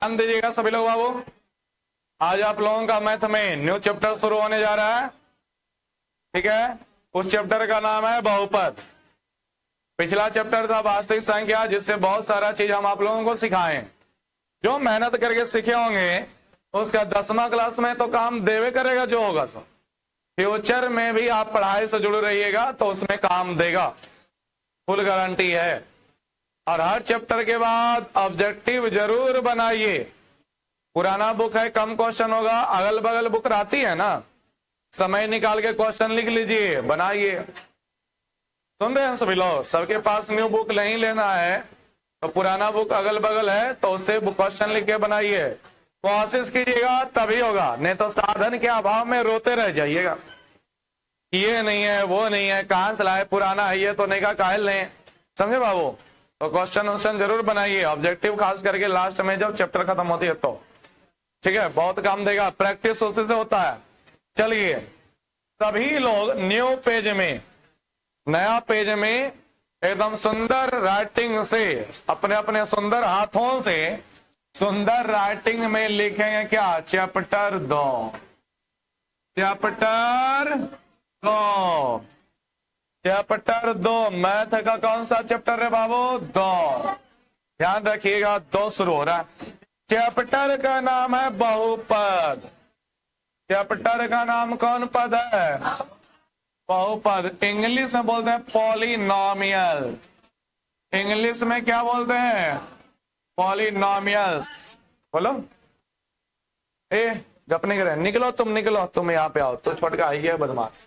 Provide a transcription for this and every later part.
ध्यान दीजिएगा सभी लोग बाबू। आज आप लोगों का मैथ में न्यू चैप्टर शुरू होने जा रहा है, ठीक है। उस चैप्टर का नाम है बहुपद। पिछला चैप्टर था वास्तविक संख्या, जिससे बहुत सारा चीज हम आप लोगों को सिखाएं। जो मेहनत करके सीखे होंगे उसका 10वां क्लास में तो काम देवे करेगा जो होगा सो। फ्यूचर में भी आप पढ़ाई से जुड़े रहिएगा तो उसमें काम देगा, फुल गारंटी है। और हर चैप्टर के बाद ऑब्जेक्टिव जरूर बनाइए। पुराना बुक है, कम क्वेश्चन होगा, अगल बगल बुक आती है ना, समय निकाल के क्वेश्चन लिख लीजिए, बनाइए। सुन रहे हैं सभी लोग? सबके पास न्यू बुक नहीं लेना है तो पुराना बुक अगल बगल है तो उससे क्वेश्चन लिख के बनाइए। कोशिश कीजिएगा तभी होगा, नहीं तो साधन के अभाव में रोते रह जाइएगा। ये नहीं है, वो नहीं है, कहां से लाए, पुराना है ये तो नहीं का कायल नहीं। समझे बाबू? तो क्वेश्चन जरूर बनाइए, ऑब्जेक्टिव खास करके लास्ट में जब चैप्टर खत्म होती है तो, ठीक है। बहुत काम देगा, प्रैक्टिस उसी से होता है। चलिए, सभी लोग न्यू पेज में, नया पेज में एकदम सुंदर राइटिंग से, अपने अपने सुंदर हाथों से सुंदर राइटिंग में लिखेंगे क्या? Chapter 2, chapter 2, chapter 2। मैथ का कौन सा चैप्टर है बाबू? 2। ध्यान रखिएगा, 2 शुरू हो रहा है। चैप्टर का नाम है बहुपद। चैप्टर का नाम कौन पद है? बहुपद। इंग्लिश में बोलते हैं पॉलिनोमियल। इंग्लिश में क्या बोलते हैं? पॉलिनोमियल्स। बोलो ए, गप नहीं करे, निकलो तुम, निकलो तुम, यहाँ पे आओ। तो छोटका आई है बदमाश,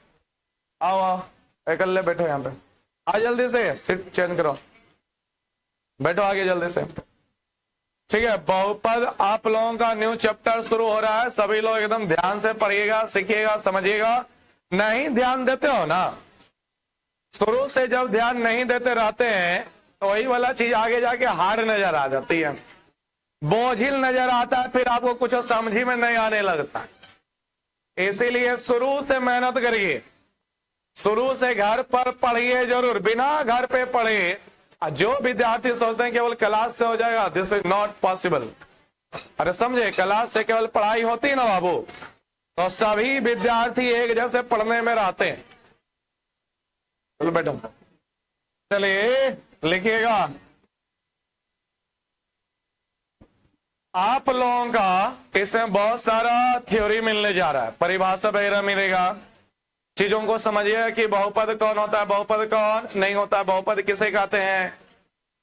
आओ आओ, इकल्ले बैठो यहाँ पे। आ जल्दी से, सीट चेंज करो, बैठो आगे जल्दी से, ठीक है। बहुपद आप लोगों का न्यू चैप्टर शुरू हो रहा है। सभी लोग एकदम ध्यान से पढ़िएगा, सीखिएगा, समझिएगा। नहीं ध्यान देते हो ना, शुरू से जब ध्यान नहीं देते रहते हैं तो वही वाला चीज आगे जाके हार्ड नजर आ जाती है, बोझिल नजर आता है, फिर आपको कुछ समझ ही में नहीं आने लगता। इसीलिए शुरू से मेहनत करिए, शुरू से घर पर पढ़िए जरूर, बिना घर पे पढ़े। जो विद्यार्थी सोचते हैं केवल क्लास से हो जाएगा, दिस इज नॉट पॉसिबल। अरे समझे, क्लास से केवल पढ़ाई होती है ना बाबू, तो सभी विद्यार्थी एक जैसे पढ़ने में रहते हैं। चलो बैठो, चलिए लिखिएगा। आप लोगों का इसमें बहुत सारा थ्योरी मिलने जा रहा है, परिभाषा वगैरह मिलेगा। चीजों को समझिए कि बहुपद कौन होता है, बहुपद कौन नहीं होता है, बहुपद किसे कहते हैं,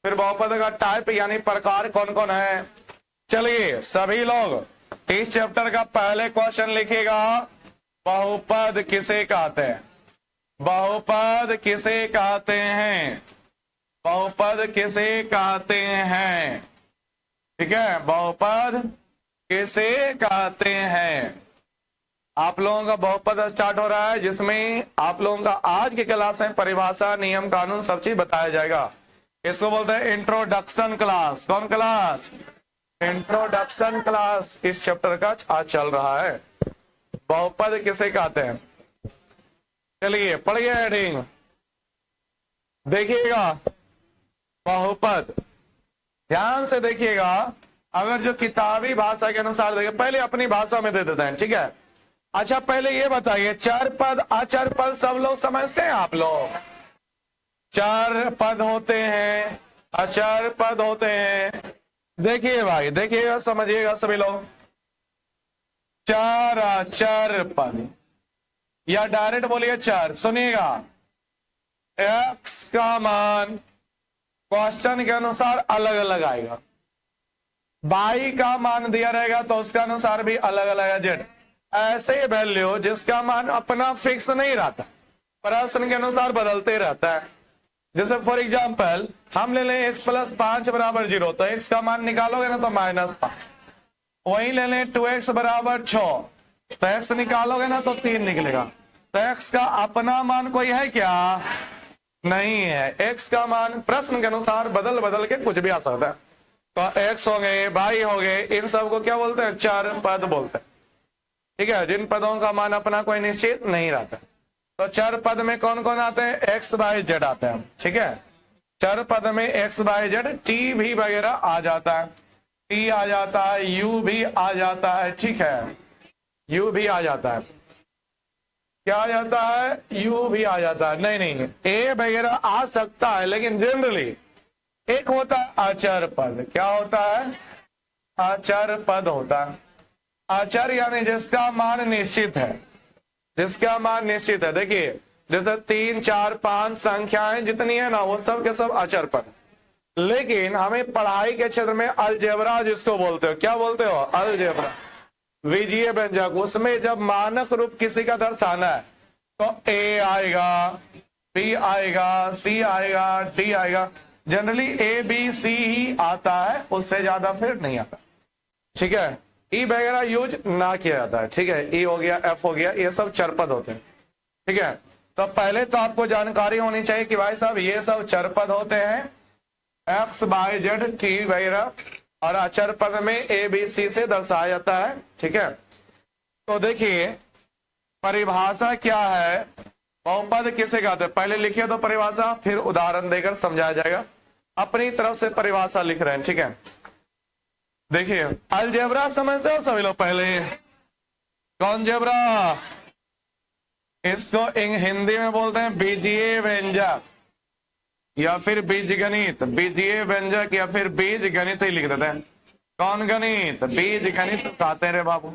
फिर बहुपद का टाइप यानी प्रकार कौन कौन है। चलिए सभी लोग इस चैप्टर का पहले क्वेश्चन लिखिएगा, बहुपद किसे कहते हैं, बहुपद किसे कहते हैं, बहुपद किसे कहते हैं, ठीक है। बहुपद किसे कहते हैं। आप लोगों का बहुपद स्टार्ट हो रहा है, जिसमें आप लोगों का आज की क्लास में परिभाषा, नियम, कानून सब चीज बताया जाएगा। इसको बोलते हैं इंट्रोडक्शन क्लास। कौन क्लास? इंट्रोडक्शन क्लास इस चैप्टर का आज चल रहा है। बहुपद किसे कहते हैं, चलिए पढ़िए हेडिंग, देखिएगा बहुपद, ध्यान से देखिएगा। अगर जो किताबी भाषा के अनुसार देखें, पहले अपनी भाषा में दे देते हैं, ठीक है। अच्छा पहले ये बताइए, चर पद अचर पद सब लोग समझते हैं आप लोग? चर पद होते हैं, अचर पद होते हैं। देखिए भाई, देखिएगा, समझिएगा सभी लोग। चर अचर पद या डायरेक्ट बोलिए चर। सुनिएगा, एक्स का मान क्वेश्चन के अनुसार अलग अलग आएगा, बाई का मान दिया रहेगा तो उसका अनुसार भी अलग अलग है, जेड। ऐसे वैल्यू जिसका मान अपना फिक्स नहीं रहता, प्रश्न के अनुसार बदलते रहता है। जैसे फॉर एग्जाम्पल हम ले लें x + 5 = 0, तो x का मान निकालोगे ना तो -5। वही ले लें 2x = 6, तो x निकालोगे ना तो 3 निकलेगा। तो x का अपना मान कोई है क्या? नहीं है। x का मान प्रश्न के अनुसार बदल बदल के कुछ भी आ सकता है। तो x हो गए, y हो गए, इन सब को क्या बोलते हैं? चर पद बोलते हैं, ठीक है। जिन पदों का मान अपना कोई निश्चित नहीं रहता। तो चर पद में कौन कौन आते हैं? x, y, z आते हैं, ठीक है। चर पद में x, y, z, t भी वगैरह आ जाता है। टी आ जाता है, यू भी आ जाता है, ठीक है, यू भी आ जाता है। क्या आ जाता है? यू भी आ जाता है। नहीं नहीं, ए वगैरह आ सकता है, लेकिन जनरली एक होता है अचर पद। क्या होता है? अचर पद होता है। अचर यानी जिसका मान निश्चित है, जिसका मान निश्चित है। देखिए जैसे 3 4 5 संख्याएं जितनी है ना, वो सब के सब अचर पद। लेकिन हमें पढ़ाई के क्षेत्र में अलजेब्रा जिसको बोलते हो, क्या बोलते हो? अलजेब्रा, विजीय व्यंजक, उसमें जब मानक रूप किसी का दर्शाना है तो ए आएगा, बी आएगा, सी आएगा, डी आएगा। जनरली ए बी सी ही आता है, उससे ज्यादा फिर नहीं आता, ठीक है। ई वगैरह यूज ना किया जाता है, ठीक है। ई हो गया, एफ हो गया, ये सब चरपद होते हैं, ठीक है। तो पहले तो आपको जानकारी होनी चाहिए कि भाई साहब ये सब चरपद होते हैं, एक्स वाई जेड टी वगैरह, और अचर पद में ए बी सी से दर्शाया जाता है, ठीक है। तो देखिए परिभाषा क्या है, बहुपद किसे कहते हैं, पहले लिखिए तो परिभाषा, फिर उदाहरण देकर समझाया जाएगा। अपनी तरफ से परिभाषा लिख रहे हैं, ठीक है। देखिए अलजेब्रा समझते हो सभी लोग? पहले कौन जेब्रा? इसको हिंदी में बोलते हैं बीजीय व्यंजक या फिर बीजगणित, बीजीय व्यंजक या फिर बीज गणित ही लिख देते हैं। कौन गणित? बीज गणित कहते हैं रे बाबू।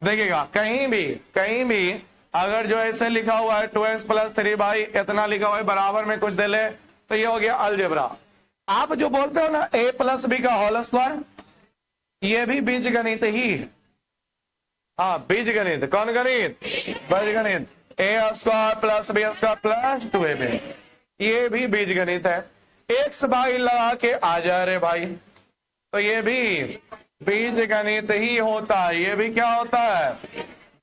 देखिएगा कहीं भी अगर जो ऐसे लिखा हुआ है 2x + 3y इतना लिखा हुआ है, बराबर में कुछ दे ले, तो ये हो गया अलजेब्रा। आप जो बोलते हो ना a + b का होल स्क्वायर, ये भी बीज गणित ही है। हाँ बीज गणित। कौन गणित? बीज गणित। a² + b² + 2ab, ये भी बीज गणित है। एक्स वाई लगा के आ जा रे भाई, तो ये भी बीज गणित ही होता है। ये भी क्या होता है?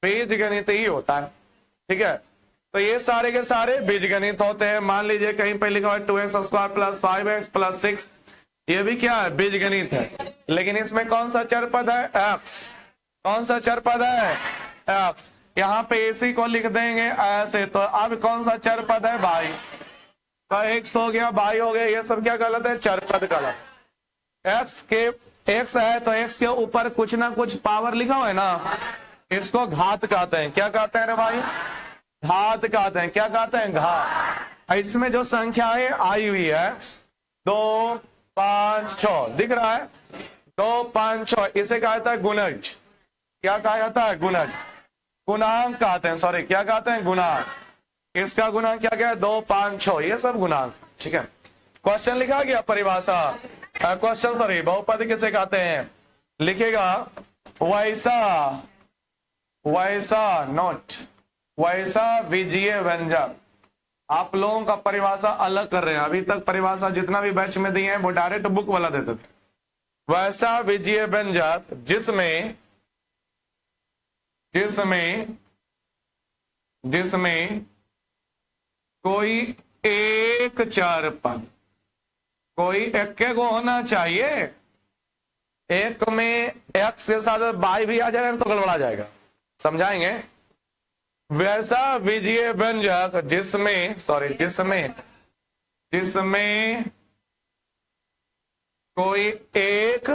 बीज गणित ही होता है, ठीक है। तो ये सारे के सारे बीज गणित होते हैं। मान लीजिए कहीं पे लिखा हुआ 2x² + 5x + 6, ये भी क्या है? बीज गणित है। लेकिन इसमें कौन सा चर पद है? x। कौन सा चर पद है? x। यहाँ पे इसी को लिख देंगे ऐसे, तो अब कौन सा चर पद है भाई? तो x हो गया, y हो गया, ये सब क्या गलत है? चर पद गलत। x है तो x के ऊपर कुछ ना कुछ पावर लिखा हुआ है ना, इसको घात कहते हैं। क्या कहते हैं रे भाई? घात कहते हैं। क्या कहते हैं? घात। इसमें जो संख्याएं आई हुई है 2 5 6 दिख रहा है, 2 5 6, इसे कहा जाता है गुणज। क्या कहा जाता है? गुणज। गुणांक कहते हैं, सॉरी क्या कहते हैं? गुणांक। इसका गुणांक क्या क्या है? 2 5 6, ये सब गुणांक, ठीक है। क्वेश्चन लिखा गया परिभाषा, क्वेश्चन सॉरी, बहुपद किसे कहते हैं? लिखेगा वैसा नोट, वैसा विजीय व्यंजक। आप लोगों का परिभाषा अलग कर रहे हैं, अभी तक परिभाषा जितना भी बैच में दिए हैं वो डायरेक्ट बुक वाला देते थे। वैसा विजीय व्यंजक जिसमें कोई एक चर पद, कोई एक को होना चाहिए, एक में x के साथ y भी आ जाएगा तो गड़बड़ा जाएगा, समझाएंगे। वैसा विजीय व्यंजक जिसमें कोई एक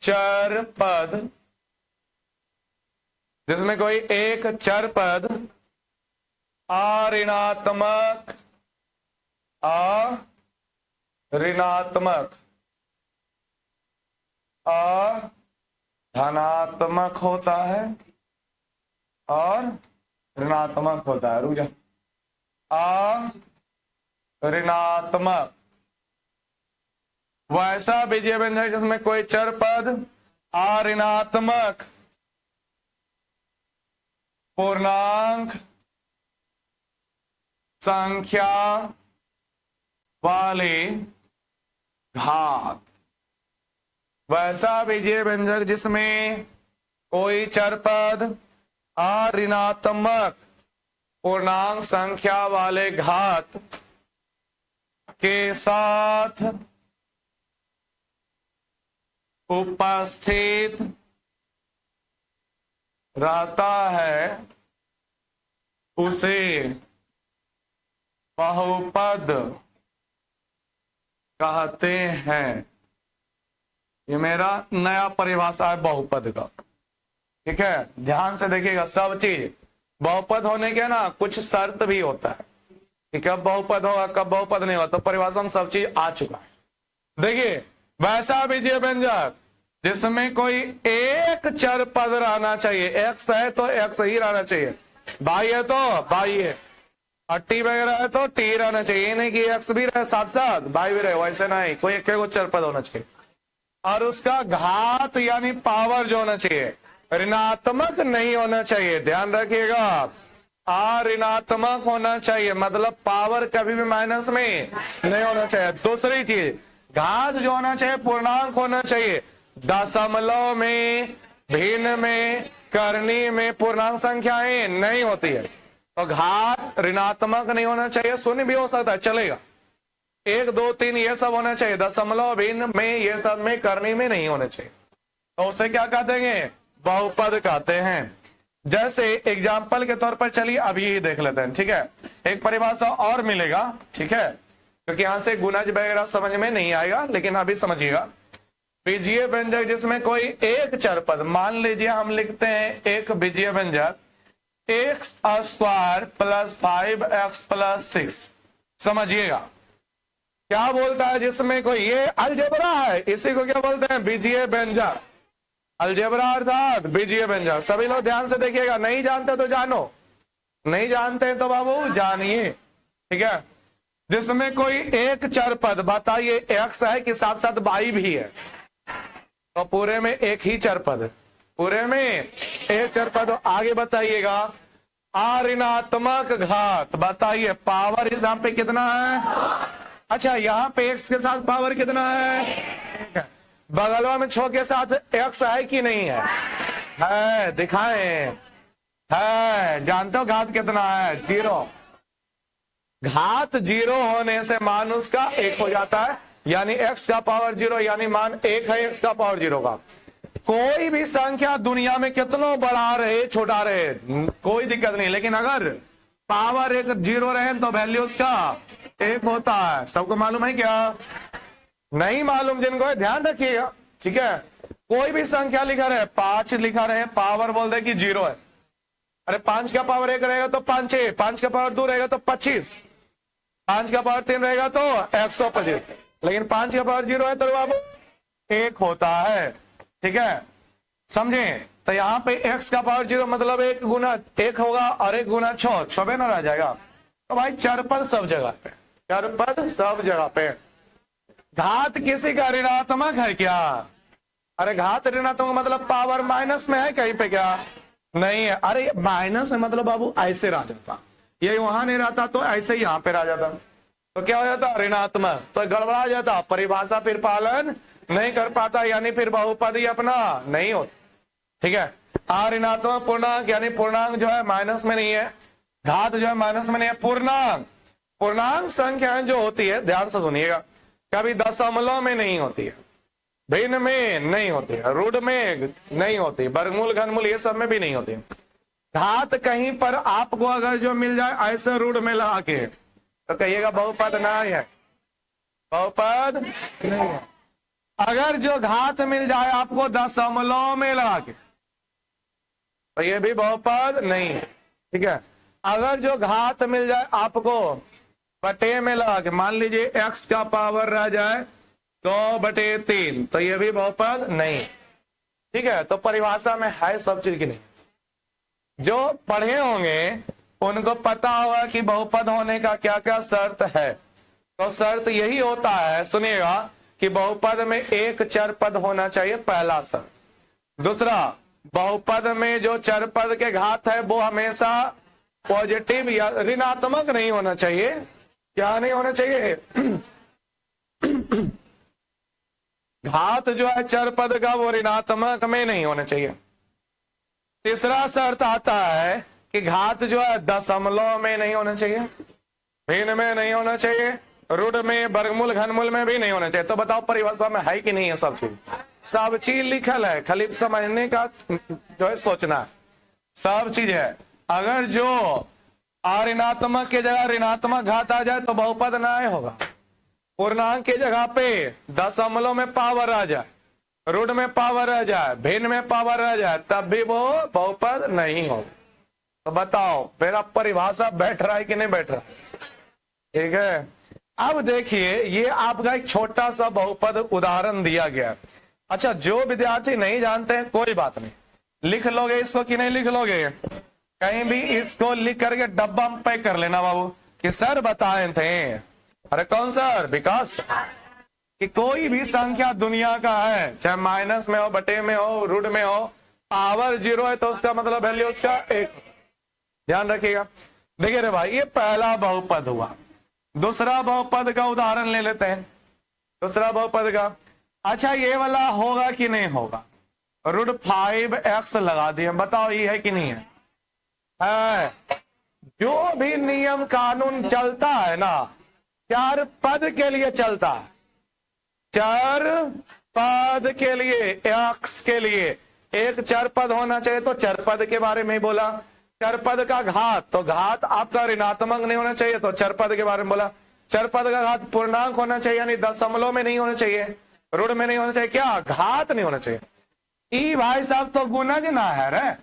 चर पद, जिसमें कोई एक चर पद अऋणात्मक धनात्मक होता है और ऋणात्मक होता है। रुक जा, ऋणात्मक। वैसा विजीय व्यंजक जिसमें कोई चर पद अऋणात्मक पूर्णांक संख्या वाले घात। वैसा विजीय व्यंजक जिसमें कोई चर पद अऋणात्मक पूर्णांक संख्या वाले घात के साथ उपस्थित रहता है, उसे बहुपद कहते हैं। ये मेरा नया परिभाषा है बहुपद का। ठीक है, ध्यान से देखिएगा, सब चीज बहुपद होने के ना कुछ शर्त भी होता है कि कब बहुपद होगा कब बहुपद नहीं होगा, तो परिभाषा में सब चीज आ चुका है। देखिए, वैसा बीजीय व्यंजक जिसमें कोई एक चर पद रहना चाहिए, एक्स है तो एक्स ही रहना चाहिए, बाई है तो बाई है, और टी वगैरह है तो टी रहना चाहिए, नहीं कि एक्स भी रहे साथ साथ बाई भी रहे, वैसे नहीं, कोई एक चर पद होना चाहिए। और उसका घात यानी पावर जो होना चाहिए ऋणात्मक नहीं होना चाहिए, ध्यान रखिएगा, ऋणात्मक होना चाहिए, मतलब पावर कभी भी माइनस में नहीं होना चाहिए। दूसरी चीज, घात जो होना चाहिए पूर्णांक होना चाहिए, दशमलव में, भिन्न में, करनी में पूर्णांक संख्याएं नहीं होती है, तो घात ऋणात्मक नहीं होना चाहिए, शून्य भी हो सकता है चलेगा, 1 2 3 ये सब होना चाहिए, दशमलव भिन्न में ये सब में, करनी में नहीं होने चाहिए, तो उसे क्या कहते हैं, बहुपद कहते हैं। जैसे एग्जाम्पल के तौर पर चलिए अभी ये देख लेते हैं। ठीक है, एक परिभाषा और मिलेगा, ठीक है, क्योंकि यहां से गुणज वगैरह समझ में नहीं आएगा, लेकिन अभी समझिएगा। बीजीय व्यंजक जिसमें कोई एक चर पद, मान लीजिए हम लिखते हैं एक बीजीय व्यंजक x square plus 5x plus 6, समझिएगा क्या बोलता है, जिसमें कोई ये अलजेब्रा है, इसी को क्या बोलते हैं, बीजीय व्यंजक, अलजेब्रा अर्थात बीजीय व्यंजक। सभी लोग ध्यान से देखिएगा, नहीं जानते तो जानो, नहीं जानते तो बाबू जानिए। ठीक है, जिसमें कोई एक चर पद, बताइए एक्स है कि साथ साथ बाई भी है, तो पूरे में एक ही चर पद, पूरे में एक चर पद। आगे बताइएगा, ऋणात्मक घात, बताइए पावर यहाँ पे कितना है, अच्छा यहाँ पे एक्स के साथ पावर कितना है, बगलवा में 6 के साथ एक्स है कि नहीं है दिखाएं, है, जानते हो घात कितना है, 0, घात 0 होने से मान उसका 1 हो जाता है, यानी x का पावर 0, यानी मान 1 है x का पावर 0 का। कोई भी संख्या दुनिया में कितना बड़ा रहे छोटा रहे कोई दिक्कत नहीं, लेकिन अगर पावर 1 0 रहे तो वैल्यू उसका 1 होता है। सबको मालूम है क्या, नहीं मालूम जिनको है ध्यान रखिएगा। ठीक है, कोई भी संख्या लिखा रहे, 5 लिखा रहे, पावर बोल दे कि 0 है, अरे 5 का पावर 1 रहेगा तो 5 है, 5 का पावर 2 रहेगा तो 25, 5 का पावर 3 रहेगा तो 125, लेकिन 5 का पावर 0 है तो बाबू 1 होता है। ठीक है, समझे, तो यहाँ पे x का पावर 0 मतलब 1 गुना 1 होगा और 1 गुना 6 6 ना रह जाएगा, तो भाई चरपद सब जगह पे, चरपद सब जगह पे। घात किसी का ऋणात्मक है क्या, अरे घात ऋणात्मक मतलब पावर माइनस में है कहीं पे क्या, नहीं है, अरे माइनस है मतलब बाबू ऐसे रह जाता, ये वहां नहीं रहता तो ऐसे ही यहाँ पे रह जाता, तो क्या हो जाता ऋणात्मक, तो गड़बड़ा जाता, परिभाषा फिर पालन नहीं कर पाता, यानी फिर बहुपद ही अपना नहीं होता। ठीक है, ऋणात्मक पूर्णांक यानी पूर्णांक जो है माइनस में नहीं है, घात जो है माइनस में नहीं है, पूर्णांक, पूर्णांक संख्याएं जो होती है ध्यान से सुनिएगा, कभी दशमलव में नहीं होती है, भिन्न में नहीं होती है, रूढ़ में नहीं होती, वर्गमूल घनमूल ये सब में भी नहीं होती। घात कहीं पर आपको अगर जो मिल जाए ऐसे रूढ़ में लगा के तो कहिएगा बहुपद नहीं है, बहुपद नहीं है। अगर जो घात मिल जाए आपको दशमलव में लगा के तो ये भी बहुपद नहीं है। ठीक है, अगर जो घात मिल जाए आपको बटे में लगा के, मान लीजिए x का पावर रह जाए 2/3, तो ये भी बहुपद नहीं। ठीक है, तो परिभाषा में है सब चीज की नहीं, जो पढ़े होंगे उनको पता होगा कि बहुपद होने का क्या क्या शर्त है। तो शर्त यही होता है, सुनिएगा, कि बहुपद में एक चर पद होना चाहिए, पहला शर्त। दूसरा, बहुपद में जो चर पद के घात है वो हमेशा पॉजिटिव या ऋणात्मक नहीं होना चाहिए। क्या नहीं होना चाहिए, घात जो है चर पद का वो ऋणात्मक में नहीं होना चाहिए। तीसरा शर्त आता है कि घात जो है दशमलव में नहीं होना चाहिए, भिन्न में नहीं होना चाहिए, रूढ़ में, वर्गमूल घनमूल में भी नहीं होना चाहिए। तो बताओ परिभाषा में है कि नहीं है सब चीज, सब चीज लिखल है, खाली समझने का जो है सोचना है, सब चीज है। अगर जो ऋणात्मक के जगह ऋणात्मक घात आ जाए तो बहुपद नहीं होगा, पूर्णांक के जगह पे दशमलव में पावर आ जाए रूट में पावर रह जाए, भिन्न में पावर रह जाए, तब भी वो बहुपद नहीं हो। तो बताओ मेरा परिभाषा बैठ रहा है कि नहीं बैठ रहा? ठीक है। अब देखिए ये आपका एक छोटा सा बहुपद उदाहरण दिया गया। अच्छा, जो विद्यार्थी नहीं जानते हैं कोई बात नहीं, लिख लोगे इसको कि नहीं लिख लोगे? कहीं भी इसको लिख करके डब्बा में पैक कर लेना बाबू कि सर बताए थे। अरे कौन सर? विकास। कि कोई भी संख्या दुनिया का है, चाहे माइनस में हो, बटे में हो, रूट में हो, पावर 0 है तो उसका मतलब वैल्यू उसका 1। ध्यान रखिएगा। देखिए रे भाई, ये पहला बहुपद हुआ। दूसरा बहुपद का उदाहरण ले लेते हैं। दूसरा बहुपद का, अच्छा ये वाला होगा कि नहीं होगा? रूट 5x लगा दिए, बताओ ये है कि नहीं है? जो भी नियम कानून चलता है ना, चार पद के लिए चलता है। चार पद के लिए, x के लिए एक चर पद होना चाहिए, तो चर पद के बारे में बोला। चर पद का घात, तो घात आपका ऋणात्मक नहीं होना चाहिए, तो चर पद के बारे में बोला। चर पद का घात पूर्णांक होना चाहिए, यानी दशमलव में नहीं होना चाहिए, ऋण में नहीं होना चाहिए, क्या घात नहीं होना चाहिए। ई भाई साहब तो गुणज ना है रे,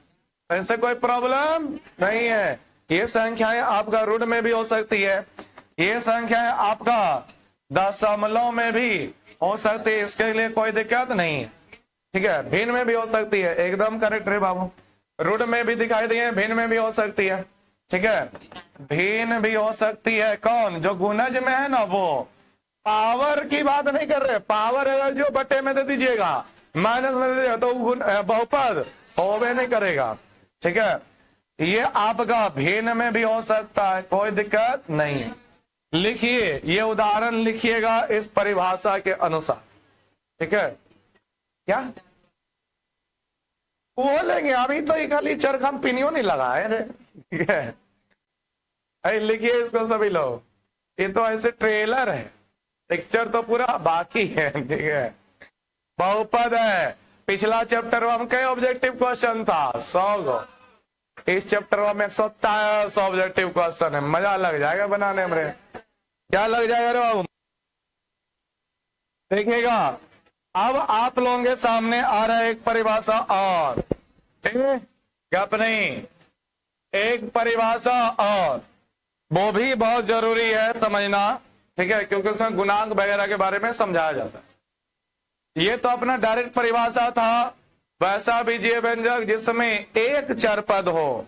ऐसे कोई प्रॉब्लम नहीं है। ये संख्याएं आपका ऋण में भी हो सकती है, ये संख्याएं आपका दशमलव में भी हो सकती है, इसके लिए कोई दिक्कत नहीं है। ठीक है, भिन्न में भी हो सकती है, एकदम करेक्ट रे बाबू। रूट में भी दिखाई दिए, भिन्न में भी हो सकती है। ठीक है, भिन्न भी हो सकती है। कौन? जो गुणज में है ना, वो पावर की बात नहीं कर रहे। पावर अगर जो बटे में दे दीजिएगा, माइनस में दे दीजिएगा, तो बहुपद होवे नहीं करेगा। ठीक है, ये आपका भिन्न में भी हो सकता है, कोई दिक्कत नहीं है। लिखिए, ये उदाहरण लिखिएगा इस परिभाषा के अनुसार। ठीक है, क्या बोलेंगे? अभी तो ये खाली चरखम पिनियो नहीं लगा है। ठीक है, लिखिए इसको सभी लोग। ये तो ऐसे ट्रेलर है, पिक्चर तो पूरा बाकी है। ठीक है, बहुपद है। पिछला चैप्टर में हम कई ऑब्जेक्टिव क्वेश्चन था, 100 गो। इस चैप्टर में 127 ऑब्जेक्टिव क्वेश्चन है। मजा लग जाएगा बनाने में। क्या लग जाएगा रे बाबू? देखिएगा, अब आप लोगों के सामने आ रहा है एक परिभाषा और, गप नहीं, एक परिभाषा और, वो भी बहुत जरूरी है समझना। ठीक है, क्योंकि उसमें गुणांक वगैरह के बारे में समझाया जाता है। ये तो अपना डायरेक्ट परिभाषा था, वैसा बीजीय व्यंजक जिसमें एक चर पद हो।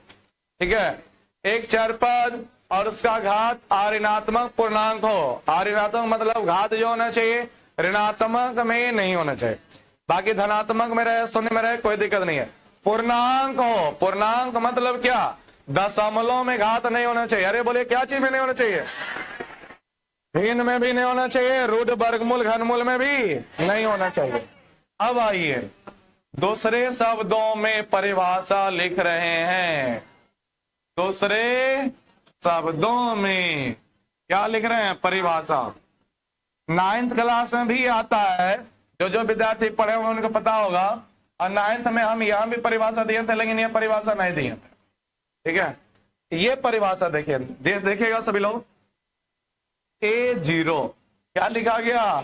ठीक है, एक चर पद और उसका घात ऋणात्मक पूर्णांक हो। ऋणात्मक मतलब घात जो होना चाहिए ऋणात्मक में नहीं होना चाहिए, बाकी धनात्मक में रहे, शून्य में रहे, कोई दिक्कत नहीं है। पूर्णांक हो। पूर्णांक मतलब क्या? दशमलव में घात नहीं होना चाहिए। अरे बोले क्या चीज में नहीं होना चाहिए? भिन्न में भी नहीं होना चाहिए, रूट वर्गमूल घनमूल में भी नहीं होना चाहिए। अब आइए दूसरे शब्दों में परिभाषा लिख रहे हैं। दूसरे शब्दों में क्या लिख रहे हैं? परिभाषा। 9th क्लास में भी आता है, जो विद्यार्थी पढ़े होंगे उनको पता होगा। और 9th में हम यहाँ भी परिभाषा दिए थे, लेकिन ये परिभाषा नहीं दिए थे। ठीक है, ये परिभाषा देखिए, देखिएगा सभी लोग। A0 क्या लिखा गया?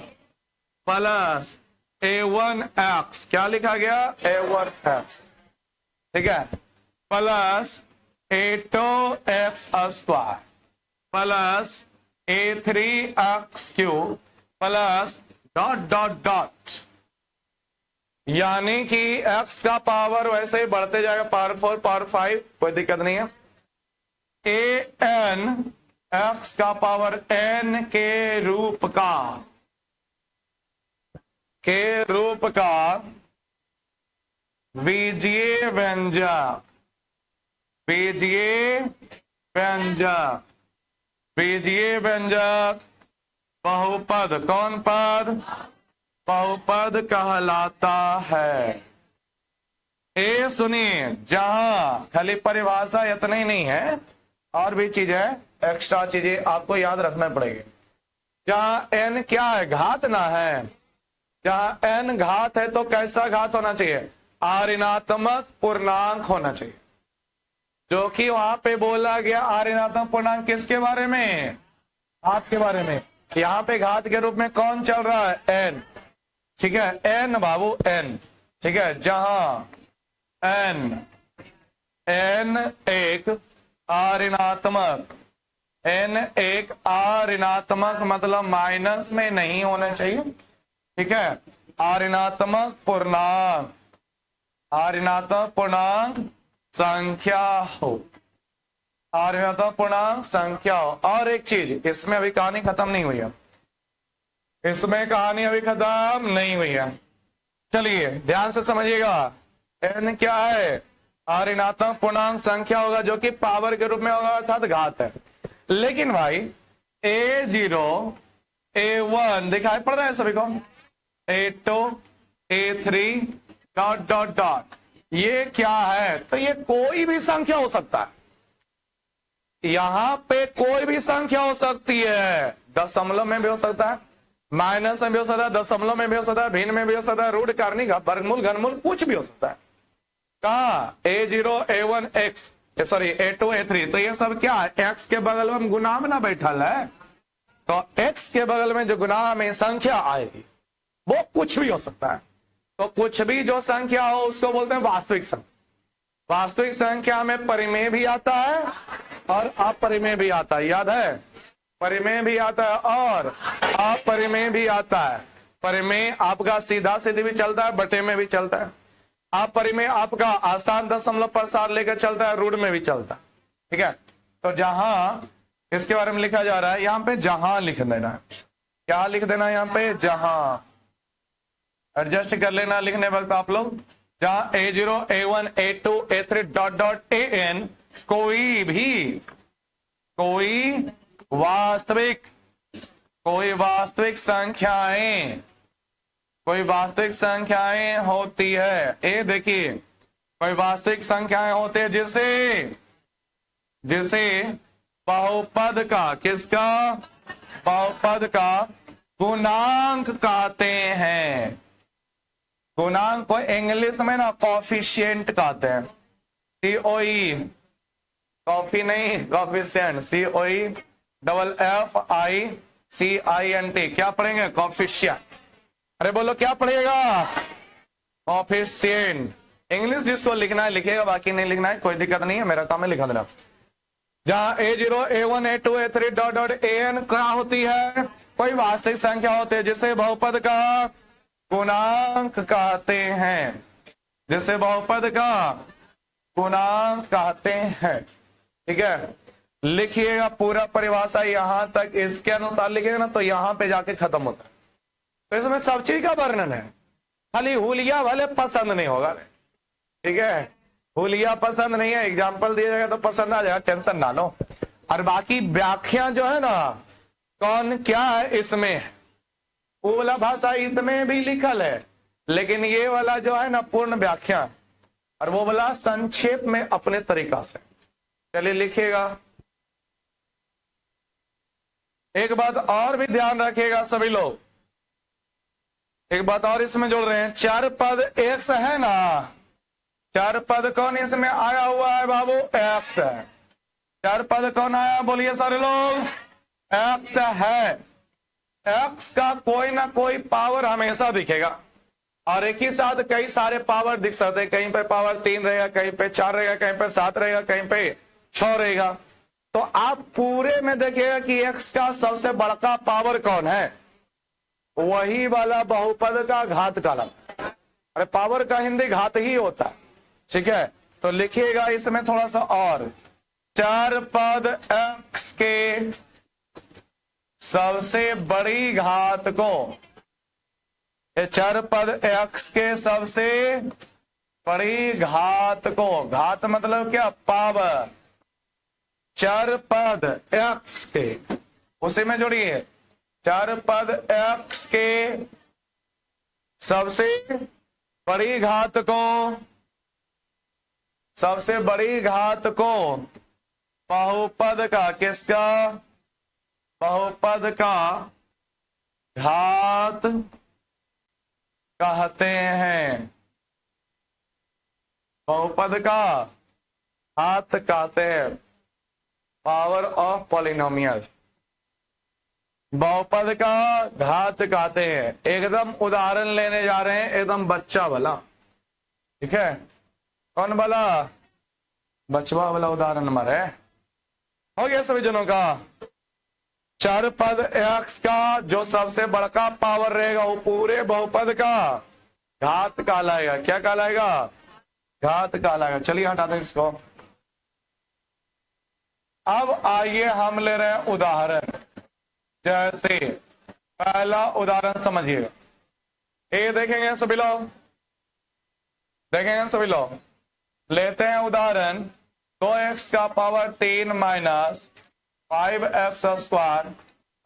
प्लस A1x क्या लिखा गया? A1x। ठीक है, plus A2x square plus A3x³ plus dot dot dot, यानी कि x का पावर वैसे ही बढ़ते जाएगा, पावर 4, पावर 5, कोई दिक्कत नहीं है। an x का पावर n के रूप का बीजीय व्यंजक, बीजीय व्यंजक बहुपद। कौन पद? बहुपद कहलाता है। ए सुनिए, जहां खाली परिभाषा इतना ही नहीं है, और भी चीजें, एक्स्ट्रा चीजें आपको याद रखना पड़ेगी। जहां n क्या है? घात ना है। जहां n घात है तो कैसा घात होना चाहिए? ऋणात्मक पूर्णांक होना चाहिए। जो कि वहां पे बोला गया ऋणात्मक पूर्णांक किसके बारे में? घात के बारे में। यहाँ पे घात के रूप में कौन चल रहा है? n। ठीक है, एन बाबू एन, ठीक है, जहां एन एक अऋणात्मक, एन एक अऋणात्मक मतलब माइनस में नहीं होना चाहिए, ठीक है, अऋणात्मक पूर्णांक, अऋणात्मक पूर्णांक संख्या हो, अऋणात्मक पूर्णांक संख्या हो। और एक चीज, इसमें अभी कहानी खत्म नहीं हुई है, इसमें कहानी अभी खत्म नहीं हुई है, चलिए ध्यान से समझिएगा। एन क्या है, ऋणात्मक पूर्णांक संख्या होगा जो कि पावर के रूप में होगा, अर्थात घात है। लेकिन भाई A0 A1 दिखाई पड़ रहा है सभी को, A2 A3 dot dot dot, ये क्या है, तो ये कोई भी संख्या हो सकता है, यहां पे कोई भी संख्या हो सकती है, दशमलव में भी हो सकता है, माइनस में भी हो सकता है, दशमलव में भी हो सकता है, भिन्न में भी हो सकता है, रूट करनी का वर्गमूल घनमूल कुछ भी हो सकता है। कहा A0 A1 X sorry A2 A3, तो ये सब क्या है, x के बगल में गुना में ना बैठल है, तो x के बगल में जो गुना में संख्या आएगी वो कुछ भी हो सकता है। तो कुछ भी जो संख्या हो उसको बोलते हैं वास्तविक संख्या। वास्तविक संख्या में परिमेय भी आता है और अपरिमेय भी आता है, याद है, परिमेय भी आता है और अपरिमेय भी आता है। परिमेय आपका सीधा सीधी भी चलता है, बटे में भी चलता है, अपरिमेय आपका आसान दशमलव प्रसार लेकर चलता है, रूट में भी चलता है, ठीक है। तो जहां इसके बारे में लिखा जा रहा है, यहां पे जहां लिख देना है, क्या लिख देना है यहाँ पे, जहां, एडजस्ट कर लेना लिखने वक्त आप लोग, जहां A0 A1 A2 A3 dot dot AN कोई वास्तविक संख्याएं, कोई वास्तविक संख्याएं होती है, ये देखिए कोई वास्तविक संख्याएं होती है जिसे बहुपद का, किसका, बहुपद का गुणांक कहते हैं। गुणांक को इंग्लिश में ना कॉफिशिएंट कहते हैं, COE, कॉफी नहीं कॉफिशिएंट, COE डबल FICINT, क्या पढ़ेंगे, कॉफिशिएंट। अरे बोलो क्या पढ़ेगा, कॉफिशिएंट। इंग्लिश जिसको लिखना है लिखेगा, बाकी नहीं लिखना है कोई दिक्कत नहीं है, मेरा काम है लिखा देना। जहां A0 A1 A2 A3 dot dot AN क्या होती है, कोई वास्तविक संख्या होती है जिसे बहुपद का गुणांक कहते हैं, जिसे बहुपद का गुणांक कहते हैं, ठीक है। लिखिएगा पूरा परिभाषा यहां तक, इसके अनुसार लिखिएगा ना तो यहां पे जाके खत्म होता है। तो इसमें सब चीज का वर्णन है, खाली हुलिया भले पसंद नहीं होगा, ठीक है, हुलिया पसंद नहीं है, एग्जाम्पल दिया जाएगा तो पसंद आ जाएगा, टेंशन ना लो। और बाकी व्याख्या जो है ना, कौन क्या है इसमें, वो वाला भाषा इसमें भी लिखल है, लेकिन ये वाला जो है ना पूर्ण व्याख्या, और वो वाला संक्षेप में अपने तरीका से। चलिए लिखिएगा। एक बात और भी ध्यान रखिएगा सभी लोग, एक बात और इसमें जोड़ रहे हैं, चार पद x है ना, चार पद कौन इसमें आया हुआ है बाबू, x है। चार पद कौन आया, बोलिए सारे लोग, x है। x का कोई ना कोई पावर हमेशा दिखेगा, और एक ही साथ कई सारे पावर दिख सकते हैं, कहीं पे पावर 3 रहेगा, कहीं पे 4 रहेगा, कहीं पे 7 रहेगा, कहीं पे 6 रहेगा। तो आप पूरे में देखिएगा कि x का सबसे बड़का पावर कौन है, वही वाला बहुपद का घात कालम। अरे पावर का हिंदी घात ही होता है, ठीक है। तो लिखिएगा इसमें थोड़ा सा और, चार पद x के सबसे बड़ी घात को, चार पद x के सबसे बड़ी घात को, घात मतलब क्या, पावर, चार पद x के, उसी में जोड़िए, चार पद x के सबसे बड़ी घात को, सबसे बड़ी घात को बहुपद का, किसका, बहुपद का घात कहते हैं, बहुपद का घात कहते हैं, पावर ऑफ पॉलिनोमियल। बहुपद का घात कहते हैं। एकदम उदाहरण लेने जा रहे हैं, एकदम बच्चा वाला, ठीक है। कौन वाला? बचवा वाला उदाहरण नंबर है। हो गया सभी जनों का। चर पद x का जो सबसे बड़का पावर रहेगा वो पूरे बहुपद का घात कहलाएगा। क्या कहलाएगा? घात कहलाएगा। चलिए हटाते हैं इसको। अब आइए हम ले रहे हैं उदाहरण। जैसे पहला उदाहरण समझिएगा, ये देखेंगे सभी लोग, देखेंगे सभी लोग। लेते हैं उदाहरण 2x का power 3 minus 5x square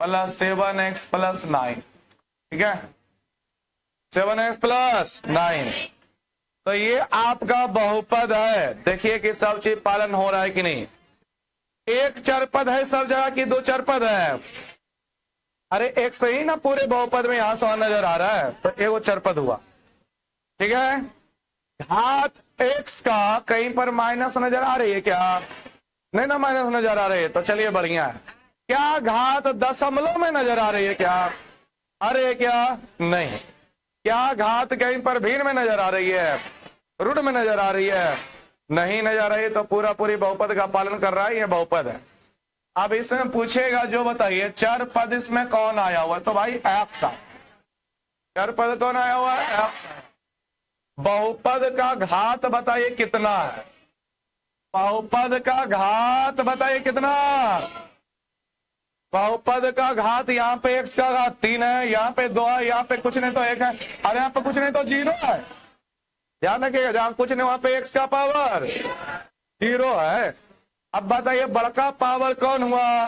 plus 7x plus 9, ठीक है। 7x प्लस 9, तो ये आपका बहुपद है। देखिए कि सब चीज पालन हो रहा है कि नहीं। एक चरपद है सब जगह की, दो चरपद है। अरे एक सही ना पूरे बहुपद में यहां से नजर आ रहा है, तो एक वो चरपद हुआ, ठीक है। घात x का कहीं पर माइनस नजर आ रही है क्या? नहीं ना, माइनस नजर आ रही है, तो चलिए बढ़िया है। क्या घात दशमलव में नजर आ रही है क्या? अरे क्या नहीं। क्या घात कहीं पर भिन्न में नजर आ रही है? रूट में नजर आ रही है? नहीं नजर आ रही है, तो पूरा पूरी बहुपद का पालन कर रहा है, ये बहुपद है। अब इसमें पूछेगा जो बताइए चर पद इसमें कौन आया हुआ? तो भाई x है। चर पद कौन आया हुआ? x है। बहुपद का घात बताइए कितना है? बहुपद का घात बताइए कितना? बहुपद का घात यहाँ पे x का घात 3 है, यहाँ पे 2 है, यहाँ पे कुछ नहीं तो 1 है, और यहाँ पे कुछ नहीं तो 0 है। ध्यान रखिएगा, जहां कुछ नहीं वहां पे x का पावर 0 है। अब बताइए बड़का पावर कौन हुआ?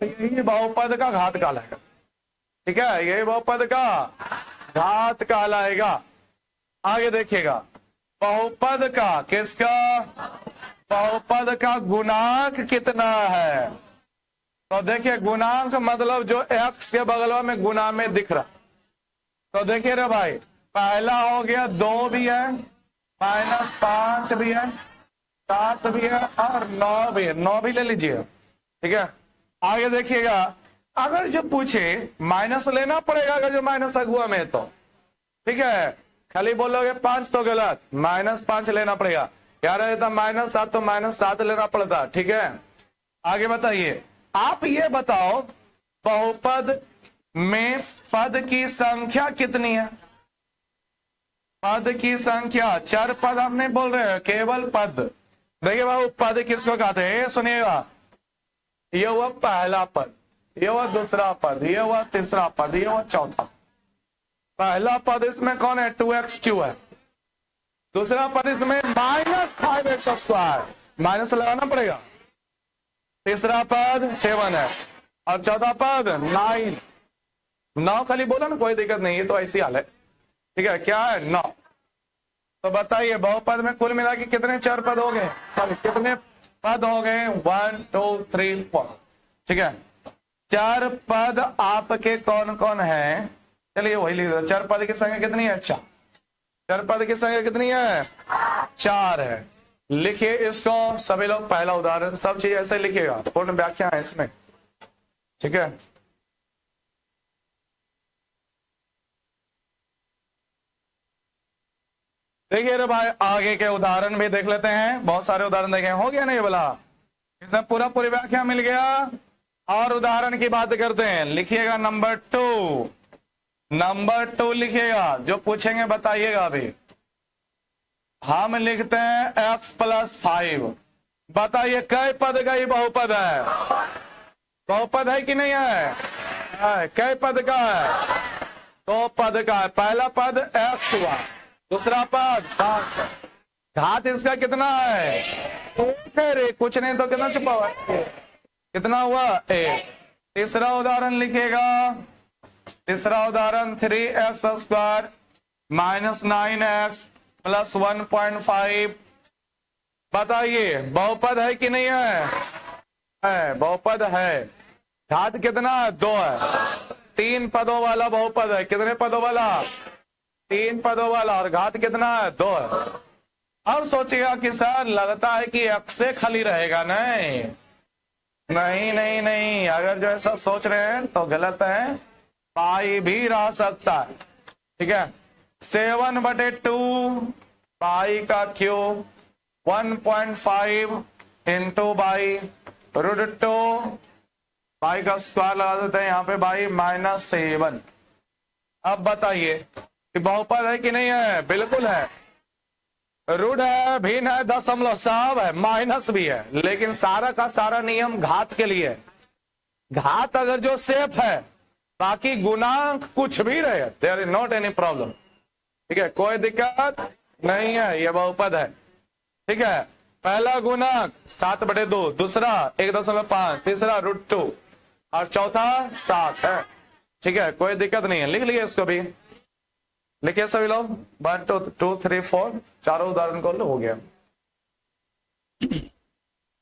यही बहुपद का घात कहलाएगा, ठीक है। यही बहुपद का घात कहलाएगा। आगे देखिएगा, बहुपद का किसका? बहुपद का गुणांक कितना है? तो देखिए गुणांक मतलब जो x के बगल में गुणा में दिख रहा। तो देखिए रे भाई, पहला हो गया 2 भी है, माइनस 5 भी है, 7 भी है और 9 भी है। 9 भी ले लीजिए, ठीक है। आगे देखिएगा, अगर जो पूछे माइनस लेना पड़ेगा, अगर जो माइनस अगुआ में तो ठीक है। खाली बोलोगे 5 तो गलत, -5 लेना पड़ेगा। यार रहता -7 तो -7 लेना पड़ता, ठीक है। आगे बताइए, आप ये बताओ बहुपद में पद की संख्या कितनी है? पद की संख्या, चर पद हम नहीं बोल रहे हैं, केवल पद। देखिए बाबू, पद किसको कहते हैं? सुनिएगा, ये हुआ पहला पद, ये हुआ दूसरा पद, ये हुआ तीसरा पद, ये हुआ चौथा। पहला पद इसमें कौन है? 2x2 है। दूसरा पद इसमें -5x स्क्वायर, माइनस लगाना पड़ेगा। तीसरा पद 7x और चौथा पद 9 खाली बोला ना, कोई दिक्कत नहीं, ये तो ऐसी हाल है, ठीक है। क्या है? 9। तो बताइए बहुपद में कुल मिला के कितने चर पद हो गए? कितने पद हो गए? 1 2 3 4, ठीक है। चार पद आपके कौन कौन है? चलिए वही लिख दो। चर पद की संख्या कितनी है? 4। चर पद की संख्या कितनी है? 4 है। लिखिए इसको सभी लोग। पहला उदाहरण, सब चीज ऐसे लिखिएगा, पूर्ण व्याख्या है इसमें, ठीक है। देखिए रे भाई, आगे के उदाहरण भी देख लेते हैं। बहुत सारे उदाहरण देखे, हो गया ना ये बोला, इसमें पूरा पूरी व्याख्या मिल गया। और उदाहरण की बात करते हैं। लिखिएगा नंबर 2, नंबर 2 लिखिएगा। जो पूछेंगे बताइएगा। अभी हम लिखते हैं x + 5। बताइए कै पद का ही बहुपद है? बहुपद है कि नहीं है? कै पद का है? 2 पद का है। पहला पद x हुआ, दूसरा पद 5। घात इसका कितना है? 1 है रे, कुछ नहीं तो कितना छुपा हुआ है? कितना हुआ? 1। तीसरा उदाहरण लिखिएगा। तीसरा उदाहरण 3x स्क्वायर -9x + 1.5। बताइए बहुपद है कि नहीं है? बहुपद है। घात कितना है? 2 है। 3 पदों वाला बहुपद है। कितने पदों वाला? 3 पदों वाला। और घात कितना है? 2 है। अब सोचिएगा कि सर लगता है कि x से खाली रहेगा। नहीं, नहीं नहीं नहीं, अगर जो ऐसा सोच रहे हैं तो गलत है, पाई भी रह सकता है। ठीक है, 7/2 पाई का क्यूब 1.5 इंटू बाई √2 पाई का स्क्वायर लगा देते हैं यहाँ पे बाई -7। अब बताइए कि बहुपद है कि नहीं है? बिल्कुल है। रूट है, भिन्न है, दशमलव सब है, माइनस भी है, लेकिन सारा का सारा नियम घात के लिए। घात अगर जो सेफ है, बाकी गुणांक कुछ भी रहे, there is not any problem. ठीक है, कोई दिक्कत नहीं है, ये बहुपद है। ठीक है, पहला गुणांक 7/2, दूसरा 1.5, तीसरा √2 और चौथा 7 है। ठीक है, कोई दिक्कत नहीं है, लिख लिए इसको भी। लिखिए सभी लोग, 1 2 2 3 4, चारों उदाहरण को हो गया।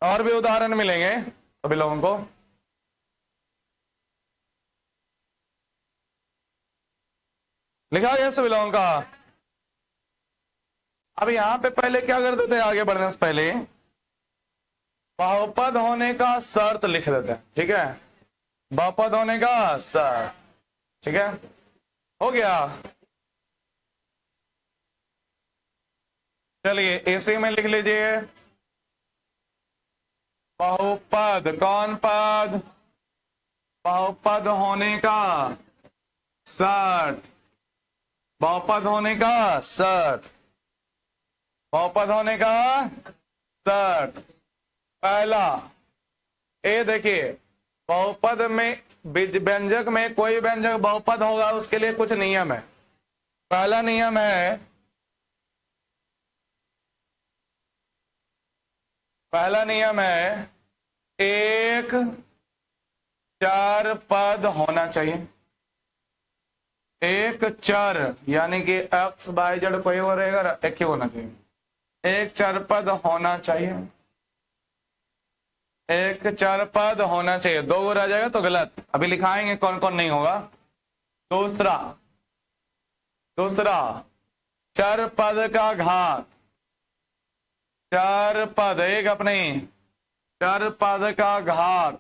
और भी उदाहरण मिलेंगे सभी लोगों को। लिखा गया सभी लोगों का। अब यहां पे पहले क्या करते थे, आगे बढ़ने से पहले बहुपद होने का शर्त लिख देते हैं। ठीक है, बहुपद होने का शर्त। ठीक है, हो गया। चलिए इसी में लिख लीजिए, बहुपद। कौन पद? बहुपद होने का शर्त। बहुपद होने का शर्त। बहुपद होने का शर्त। पहला, ए देखिए, बहुपद में व्यंजक में कोई व्यंजक बहुपद होगा उसके लिए कुछ नियम है। पहला नियम है, पहला नियम है एक चर पद होना चाहिए। एक चर यानी कि x y z कोई वो रहेगा, एक ही होना चाहिए। एक चर पद होना चाहिए, एक चर पद होना चाहिए। दो गो रह जाएगा तो गलत, अभी लिखाएंगे कौन कौन नहीं होगा। दूसरा, दूसरा चर पद का घात। चर पद एक अपने, चर पद का घात।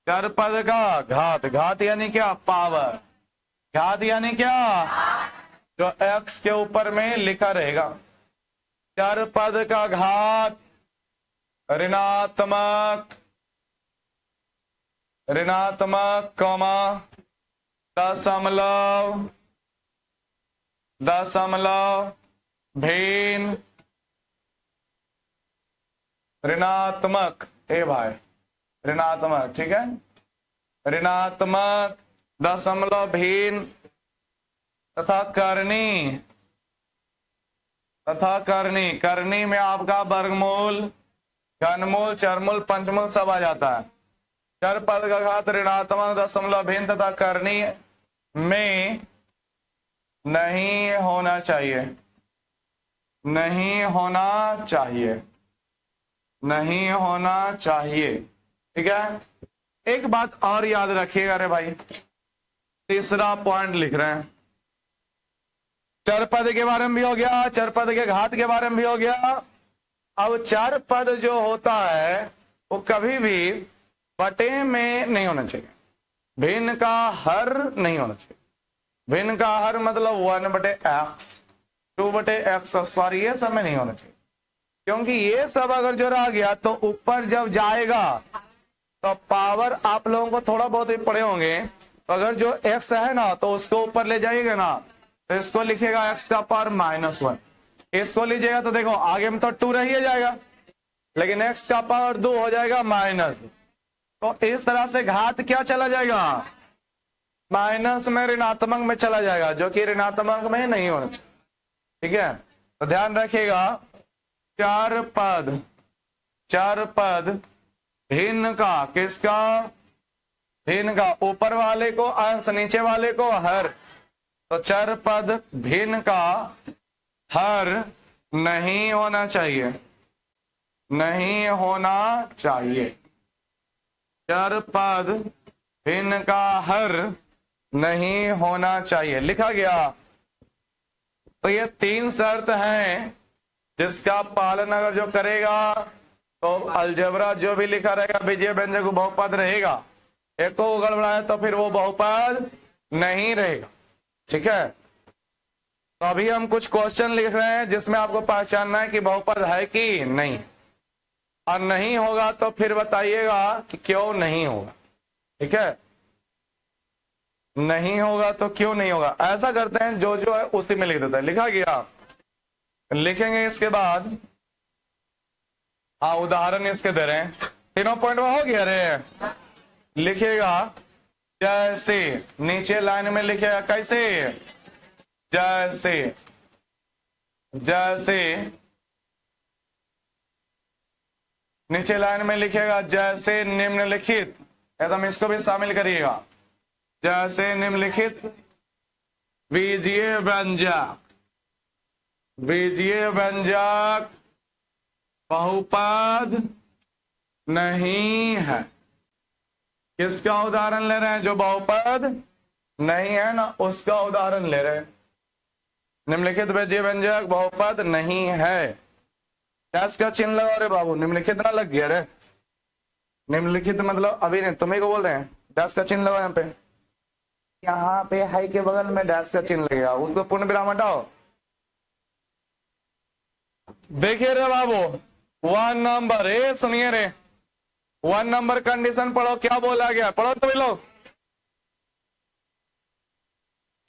चर पद का घात, घात यानी क्या? पावर। घात यानी क्या? जो x के ऊपर में लिखा रहेगा। चर पद का घात ऋणात्मक, ऋणात्मक कौमा दशमलव, दशमलव भिन्न, ऋणात्मक ए भाई, ऋणात्मक। ठीक है, ऋणात्मक दशमलव भिन्न तथा करनी, तथा करनी। करनी में आपका वर्गमूल, घनमूल, चरमूल, पंचमूल सब आ जाता है। चर पद का घात ऋणात्मक दशमलव भिन्न तथा करनी में नहीं होना चाहिए, नहीं होना चाहिए, नहीं होना चाहिए। ठीक है, एक बात और याद रखिएगा, अरे भाई तीसरा पॉइंट लिख रहे हैं। चर पद के बारे में भी हो गया, चर पद के घात के बारे में भी हो गया। अब चर पद जो होता है वो कभी भी बटे में नहीं होना चाहिए, भिन्न का हर नहीं होना चाहिए। भिन्न का हर मतलब 1/x, 2/x², ये सब में नहीं होना चाहिए, क्योंकि ये सब अगर जो रह गया तो ऊपर जब जाएगा तो पावर, आप लोगों को थोड़ा बहुत ही पढ़े होंगे, तो अगर जो x है ना तो उसको ऊपर ले जाइएगा ना तो इसको लिखिएगा x का पावर -1। इसको लीजिएगा तो देखो आगे में तो 2 रह ही जाएगा, लेकिन x का पावर 2 हो जाएगा -2। तो इस तरह से घात क्या चला जाएगा? माइनस में, ऋणात्मक में चला जाएगा, जो कि ऋणात्मक में नहीं होना चाहिए। ठीक है, तो ध्यान रखिएगा, चार पद, चार पद भिन्न का, किसका? भिन्न का, ऊपर वाले को अंश, नीचे वाले को हर। तो चर पद भिन्न का हर नहीं होना चाहिए, नहीं होना चाहिए। चर पद भिन्न का हर नहीं होना चाहिए, लिखा गया। तो ये 3 शर्त हैं जिसका पालन अगर जो करेगा तो अलजेब्रा जो भी लिखा रहेगा विजय व्यंजक बहुपद रहेगा। एक को गड़बड़ाया तो फिर वो बहुपद नहीं रहेगा। ठीक है, तो अभी हम कुछ क्वेश्चन लिख रहे हैं जिसमें आपको पहचानना है कि बहुपद है कि नहीं, और नहीं होगा तो फिर बताइएगा कि क्यों नहीं होगा। ठीक है, नहीं होगा तो क्यों नहीं होगा। ऐसा करते हैं जो जो है उसी में लिख देते हैं। लिखा गया, लिखेंगे इसके बाद उदाहरण इसके दे रहे हैं। तीनों पॉइंट हो गया रे। लिखेगा जैसे, नीचे लाइन में लिखेगा कैसे, जैसे, जैसे, नीचे लाइन में लिखेगा जैसे निम्नलिखित, एकदम इसको भी शामिल करिएगा। जैसे निम्नलिखित बीजीय व्यंजक, बीजीय व्यंजक बहुपद नहीं है। किसका उदाहरण ले रहे हैं? जो बहुपद नहीं है ना, उसका उदाहरण ले रहे हैं। निम्नलिखित बीजीय व्यंजक बहुपद नहीं है। डैश का चिन्ह लगा रे बाबू, निम्नलिखित ना लग गया रे। निम्नलिखित मतलब अभी नहीं, तुम्हें को बोल रहे हैं डैश का चिन्ह लगा। यहाँ पे हाई के बगल में डैश का चिन्ह लगेगा, उसको पूर्ण विराम हटाओ। देखिए रे बाबू, 1 नंबर, ए सुनिए रे, 1 नंबर कंडीशन पढ़ो, क्या बोला गया, पढ़ो सभी लोग।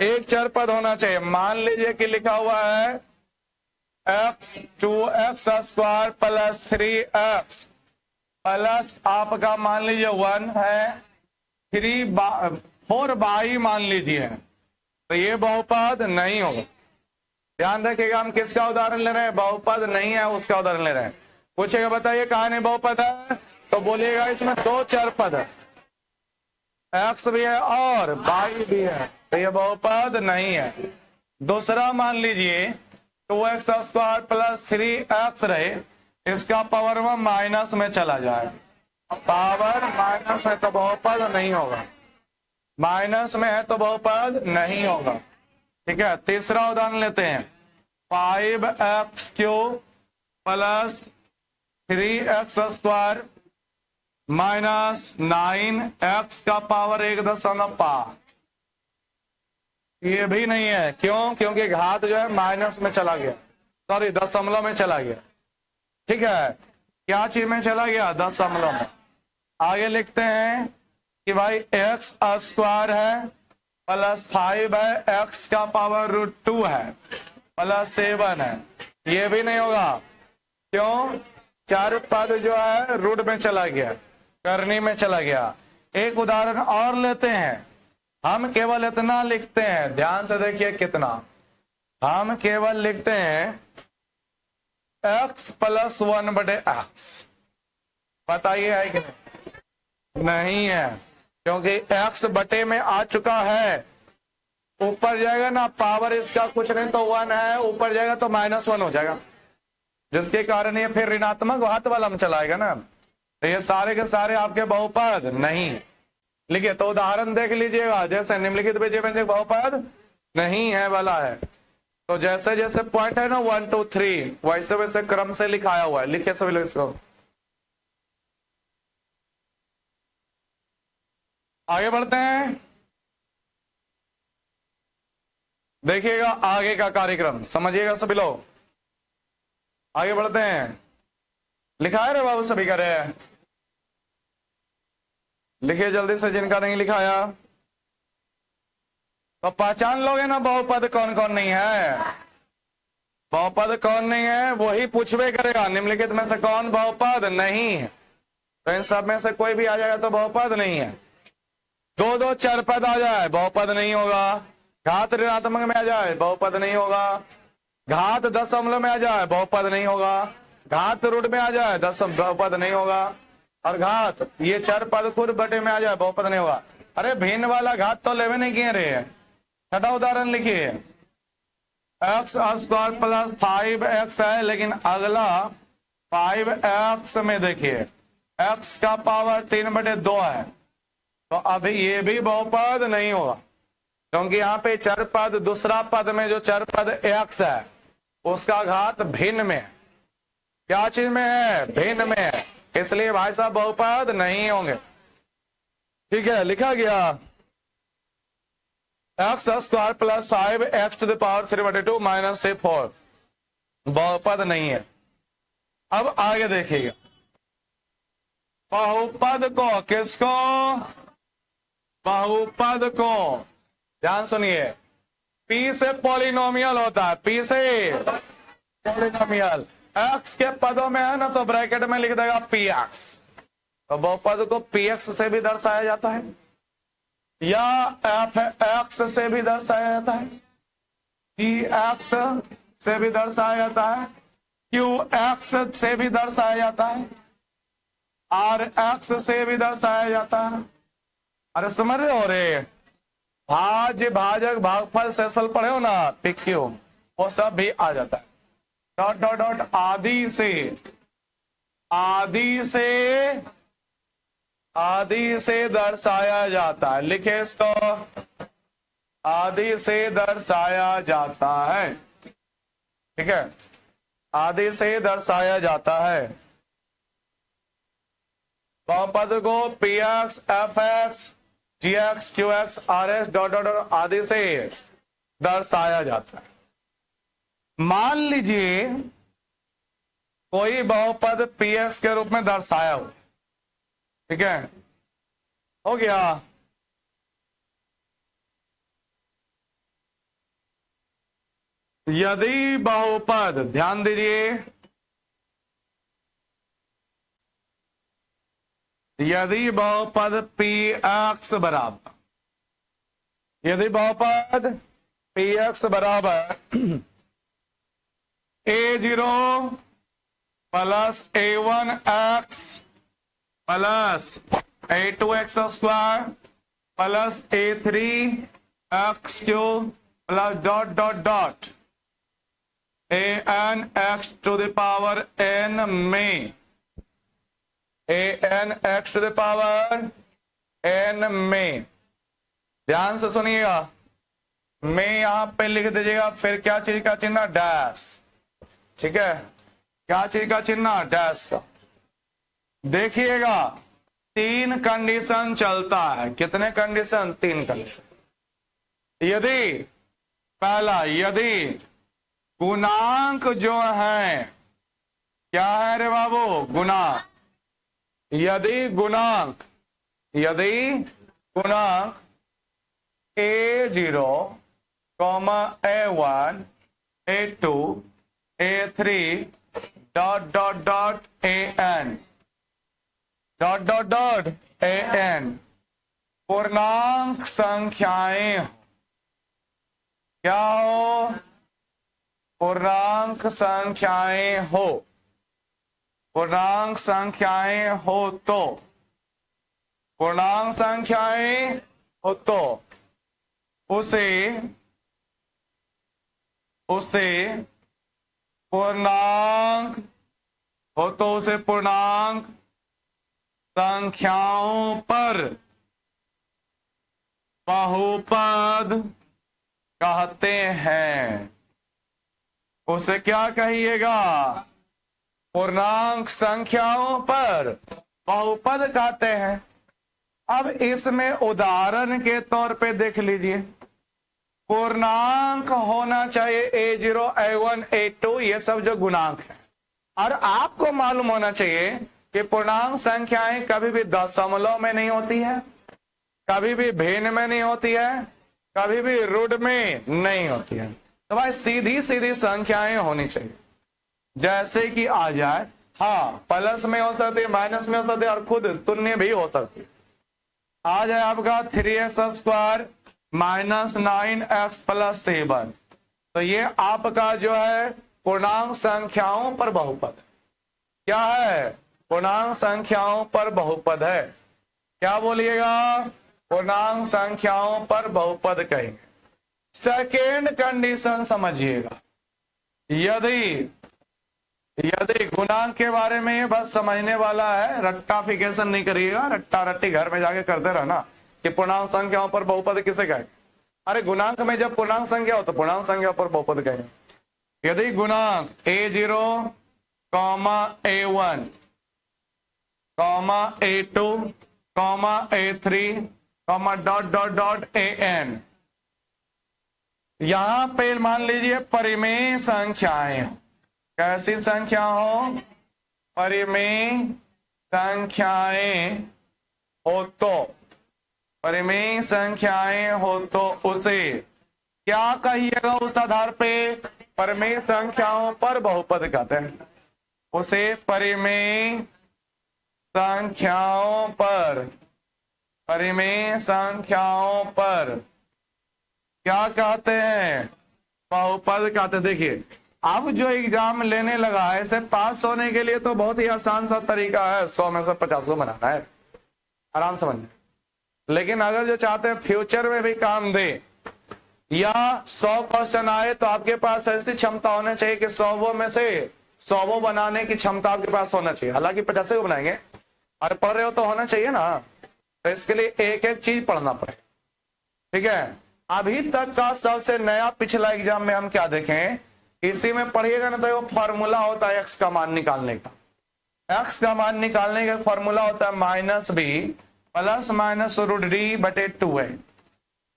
एक चर पद होना चाहिए। मान लीजिए कि लिखा हुआ है x 2x² plus 3x plus आपका मान लीजिए 1 है, 4y मान लीजिए, तो ये बहुपद नहीं होगा। ध्यान रखिएगा, हम किसका उदाहरण ले रहे हैं? बहुपद नहीं है उसका उदाहरण ले रहे हैं। पूछेगा बताइए कहां नहीं बहुपद है, तो बोलिएगा इसमें 2 चर पद है, x भी है और y भी है, तो ये बहुपद नहीं है। दूसरा मान लीजिए 2x² प्लस 3x रहे, इसका पावर में माइनस में चला जाए, पावर माइनस में, तो बहुपद नहीं होगा। माइनस में है तो बहुपद नहीं होगा। ठीक है, तीसरा उदाहरण लेते हैं। 5x³ plus 3x² minus 9x का पावर 1.5, ये भी नहीं है। क्यों? क्योंकि घात जो है माइनस में चला गया, सॉरी दशमलव में चला गया। ठीक है, क्या चीज में चला गया? दशमलव में। आगे लिखते हैं कि भाई x² है प्लस 5 है, x का पावर √2 है प्लस 7 है, ये भी नहीं होगा। क्यों? चार पद जो है रूट में चला गया, करनी में चला गया। एक उदाहरण और लेते हैं। हम केवल इतना लिखते हैं, ध्यान से देखिए कितना, हम केवल लिखते हैं x प्लस 1/x। बताइए है कि नहीं? नहीं है, क्योंकि x बटे में आ चुका है। ऊपर जाएगा ना, पावर इसका कुछ नहीं तो 1 है, ऊपर जाएगा तो -1 हो जाएगा, जिसके कारण ये फिर ऋणात्मक हाथ वाला में चलाएगा ना। तो ये सारे के सारे आपके बहुपद नहीं। लिखिए, तो उदाहरण देख लीजिएगा। जैसे निम्नलिखित बीजीय व्यंजक बहुपद नहीं है वाला है, तो जैसे जैसे पॉइंट है ना 1 2 3, वैसे वैसे क्रम से लिखाया हुआ है। लिखिए सभी लोग इसको। आगे बढ़ते हैं, देखिएगा आगे का कार्यक्रम, समझिएगा सभी लोग। आगे बढ़ते हैं। लिखा है रे बाबू, सभी का रे? लिखिए जल्दी से, जिनका नहीं लिखाया। तो पहचान लोगे ना बहुपद कौन कौन नहीं है। बहुपद कौन नहीं है वही पूछबे करेगा, निम्नलिखित में से कौन बहुपद नहीं है। तो इन सब में से कोई भी आ जाएगा तो बहुपद नहीं है। 2 चर पद आ जाए बहुपद नहीं होगा। घात ऋणात्मक में आ जाए बहुपद नहीं होगा। घात दशमलव में आ जाए बहुपद नहीं होगा। घात रूट में आ जाए बहुपद नहीं होगा। और घात ये चर पद खुद बटे में आ जाए बहुपद नहीं होगा। अरे भिन्न वाला घात तो लेवे नहीं किए रे। छठा उदाहरण लिखिए, x² प्लस 5x है, लेकिन अगला 5x में देखिए x का पावर 3/2 है, तो अभी ये भी बहुपद नहीं होगा, क्योंकि यहाँ पे चर पद, दूसरा पद में जो चर पद x है उसका घात भिन्न में, क्या चीज में है? भिन्न में है, इसलिए भाई साहब बहुपद नहीं होंगे। ठीक है, लिखा गया x square plus 5x⁴ minus से 4 बहुपद नहीं है। अब आगे देखिएगा, बहुपद को, किसको? बहुपद को, ध्यान सुनिए, पी से पॉलिनोमियल होता है, पी से पॉलिनोमियल। एक्स के पदों में है ना, तो ब्रैकेट में लिख देगा पी एक्स, तो बहुपद को पी एक्स से भी दर्शाया जाता है, या एफ एक्स से भी दर्शाया जाता है, जी एक्स से भी दर्शाया जाता है, क्यू एक्स से भी दर्शाया जाता है, आर एक्स से भी दर्शाया जाता है। अरे समझ रहे हो रे? भाज्य, भाजक, भागफल, शेषफल पढ़े हो ना, पिक्यू, वो सब भी आ जाता है। डॉट डॉट डॉट आदि से, आदि से, आदि से दर्शाया जाता है। लिखे इसको, आदि से दर्शाया जाता है। ठीक है, आदि से दर्शाया जाता है बहुपद को p x, f x, g x, q x, r x, dot dot dot आदि से दर्शाया जाता है। मान लीजिए कोई बहुपद पी एक्स के रूप में दर्शाया हो, ठीक है, हो गया। यदि बहुपद, ध्यान दीजिए, यदि बहुपद पी एक्स बराबर, यदि बहुपद पी एक्स बराबर a0 plus a1 x plus a2 square plus a3 x cube plus dot dot dot an x to the power n में, an x to the power n में, ध्यान से सुनिएगा, में यहां पे लिख दीजिएगा, फिर क्या चीज का चिन्ह? डैश। ठीक है, क्या चीज का चिन्ह? डैश का। देखिएगा, 3 कंडीशन चलता है। कितने कंडीशन? 3 कंडीशन। यदि पहला, यदि गुणांक जो है, क्या है रे बाबू? गुणांक। यदि गुणांक, यदि गुणांक a0, a1, a2, a3, dot dot dot an, dot dot dot an पूर्णांक संख्याएं, क्या हो? पूर्णांक संख्याएं हो, पूर्णांक संख्याएं हो तो, पूर्णांक संख्याएं हो तो उसे, उसे पूर्णांक हो तो उसे पूर्णांक संख्याओं पर बहुपद कहते हैं। उसे क्या कहिएगा? पूर्णांक संख्याओं पर बहुपद कहते हैं। अब इसमें उदाहरण के तौर पे देख लीजिए, पूर्णांक होना चाहिए a0, a1, a2, ये सब जो गुणांक है, और आपको मालूम होना चाहिए कि पूर्णांक संख्याएं कभी भी दशमलव में नहीं होती है, कभी भी भिन्न में नहीं होती है, कभी भी ऋण में नहीं होती है। तो भाई सीधी सीधी संख्याएं होनी चाहिए, जैसे कि आ जाए, हाँ प्लस में हो सकती है, माइनस में हो सकती है, और खुद शून्य भी हो सकती है। आ जाए आपका 3x² माइनस 9x प्लस 7, तो ये आपका जो है पूर्णांक संख्याओं पर बहुपद है। क्या है? पूर्णांक संख्याओं पर बहुपद है। क्या बोलिएगा? पूर्णांक संख्याओं पर बहुपद कहेंगे। सेकेंड कंडीशन समझिएगा, यदि, यदि गुणांक के बारे में ये बस समझने वाला है, रट्टाफिकेशन नहीं करिएगा, रट्टा रट्टी घर में जाके करते रहना कि पूर्णांक संख्याओं पर बहुपद किसे कहें। अरे गुणांक में जब पूर्णांक संख्या हो तो पूर्णांक संख्या पर बहुपद कहेंगे। यदि गुणांक a0, comma A1 comma A2 comma A3 comma dot dot dot AN। यहां पे मान लीजिए परिमेय संख्याएं, कैसी संख्या हो, परिमेय संख्याएं हो तो, परिमेय संख्याएं हो तो उसे क्या कहिएगा, उस आधार पे परिमेय संख्याओं पर बहुपद कहते हैं, उसे परिमेय संख्याओं पर, परिमेय संख्याओं पर क्या कहते हैं, बहुपद कहते हैं। देखिए अब जो एग्जाम लेने लगा है, इसे पास होने के लिए तो बहुत ही आसान सा तरीका है, 100 में से 50 को बनाना है, आराम से बन। लेकिन अगर जो चाहते हैं फ्यूचर में भी काम दे या 100 क्वेश्चन आए, तो आपके पास ऐसी क्षमता होनी चाहिए कि 100 में से 100 बनाने की क्षमता आपके पास होना चाहिए। हालांकि 50 को बनाएंगे और पढ़ रहे हो तो होना चाहिए ना, तो इसके लिए एक एक चीज पढ़ना पड़ेगा। ठीक है, अभी तक का सबसे नया पिछला एग्जाम में हम क्या देखें, इसी में पढ़िएगा ना, तो वो फॉर्मूला होता है एक्स का मान निकालने का। एक्स का मान निकालने का फॉर्मूला होता है -b प्लस माइनस √d/2 है।